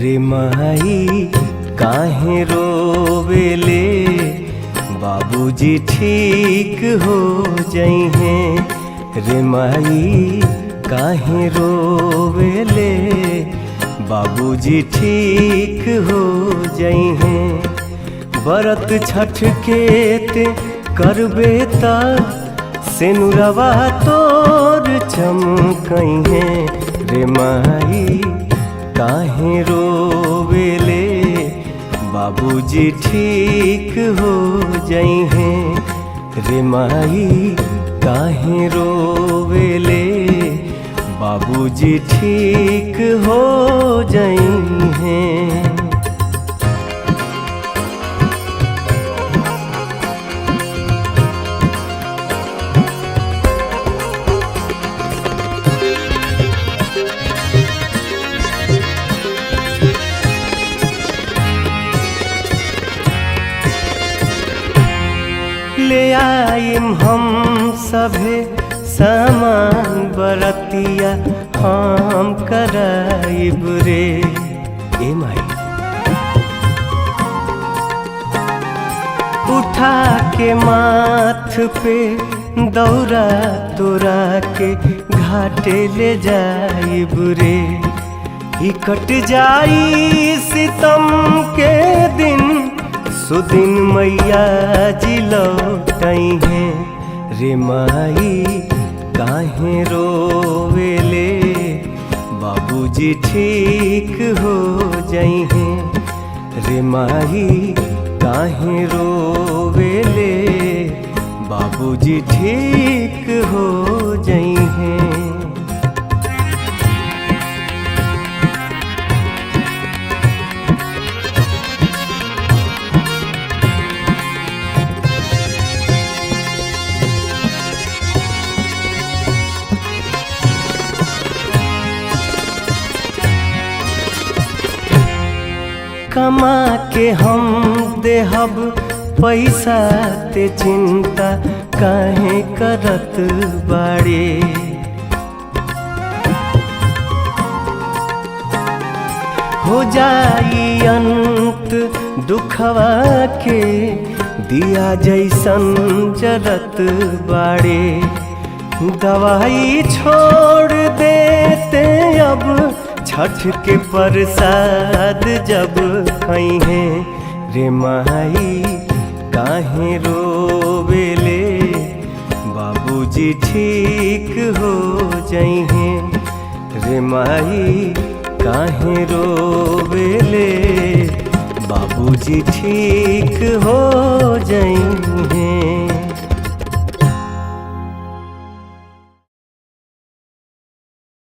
रे माई काहे रोवेले, बाबूजी ठीक हो जइहे। रे माई काहे रोवेले, बाबूजी ठीक हो जइहे। बरत छठ के ते करबे ता, सेनुरवा तोर चमकइहे। रे माई काहे रोवेले, बाबूजी ठीक हो जइहे। रे माई काहे रोवेले, बाबूजी ठीक हो जइहे। ले आइम हम सभे सामान बरतिया, हम कराइब रे। ए माई उठा के माथ पे दौरा तोरा के घाटे ले जाइब रे। ई कट जाई सितम के दिन, सुदिन मैया जी लौटइहे। रे माई काहे रोवेले, बाबूजी ठीक हो जइहे। रे माई काहे रोवेले, बाबूजी ठीक हो जइहे। कमा के हम देहब पैसा, ते चिंता काहे करत बाड़े। हो जाई अंत दुखवा के, दिया जैसन जरत बाड़े। दवाई छोड़ देते अब, छठ के प्रसाद जब खइहे। रे माई काहे रोवेले, बाबूजी ठीक हो जइहे। रे माई काहे रोवेले, बाबूजी ठीक हो जइहे।